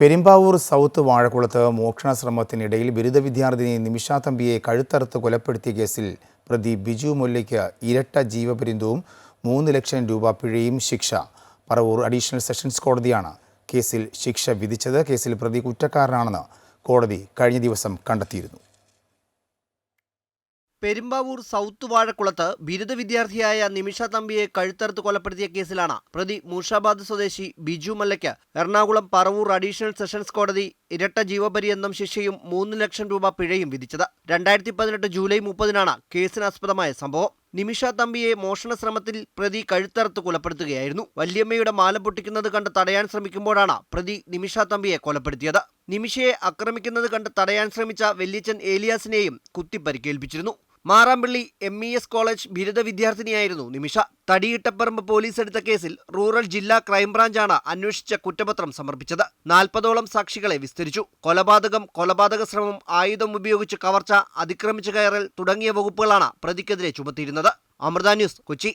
Perumbavoor south വാഴക്കുളത്ത് മോഷണ ശ്രമത്തിനിടയിൽ ബിരുദ വിദ്യാർത്ഥിനി നിമിഷ തമ്പിയെ കഴുത്തറുത്ത് കൊലപ്പെടുത്തിയ കേസിൽ പ്രതി ബിജു മുല്ലയ്ക്ക് ഇരട്ട ജീവപര്യന്തവും 3 ലക്ഷം രൂപ പിഴയും ശിക്ഷ. പറവൂർ അഡീഷണൽ സെഷൻസ് കോടതിയാണ് കേസിൽ ശിക്ഷ വിധിച്ചത്. കേസിൽ പ്രതി കുറ്റക്കാരനാണെന്ന് കോടതി കഴിഞ്ഞ ദിവസം കണ്ടെത്തിയിരുന്നു. പെരുമ്പാവൂർ സൗത്ത് വാഴക്കുളത്ത് ബിരുദ വിദ്യാർത്ഥിയായ നിമിഷ തമ്പിയെ കഴുത്തറുത്ത് കൊലപ്പെടുത്തിയ കേസിലാണ് പ്രതി മൂഷാബാദ് സ്വദേശി ബിജു മല്ലയ്ക്ക് എറണാകുളം പറവൂർ അഡീഷണൽ സെഷൻസ് കോടതി ഇരട്ട ജീവപര്യന്തം ശിക്ഷയും 3 ലക്ഷം രൂപ പിഴയും വിധിച്ചത്. 2018 ജൂലൈ 30-നാണ് കേസിനാസ്പദമായ സംഭവം. നിമിഷ തമ്പിയെ മോഷണ ശ്രമത്തിൽ പ്രതി കഴുത്തറുത്ത് കൊലപ്പെടുത്തുകയായിരുന്നു. വല്യമ്മയുടെ മാല പൊട്ടിക്കുന്നത് കണ്ട് തടയാൻ ശ്രമിക്കുമ്പോഴാണ് പ്രതി നിമിഷ തമ്പിയെ കൊലപ്പെടുത്തിയത്. നിമിഷയെ ആക്രമിക്കുന്നത് കണ്ട് തടയാൻ ശ്രമിച്ച വല്യച്ഛൻ ഏലിയാസിനെയും കുത്തി പരിക്കേൽപ്പിച്ചിരുന്നു. മാറാമ്പള്ളി MES കോളേജ് ബിരുദ വിദ്യാർത്ഥിനിയായിരുന്നു നിമിഷ. തടിയിട്ടപ്പറമ്പ് പോലീസ് എടുത്ത കേസിൽ റൂറൽ ജില്ലാ ക്രൈംബ്രാഞ്ചാണ് അന്വേഷിച്ച കുറ്റപത്രം സമർപ്പിച്ചത്. 40ഓളം സാക്ഷികളെ വിസ്തരിച്ചു. കൊലപാതക ശ്രമം, ആയുധം ഉപയോഗിച്ച് കവർച്ച, അതിക്രമിച്ചു കയറൽ തുടങ്ങിയ വകുപ്പുകളാണ് പ്രതിക്കെതിരെ ചുമത്തിയിരുന്നത്. അമൃത ന്യൂസ്, കൊച്ചി.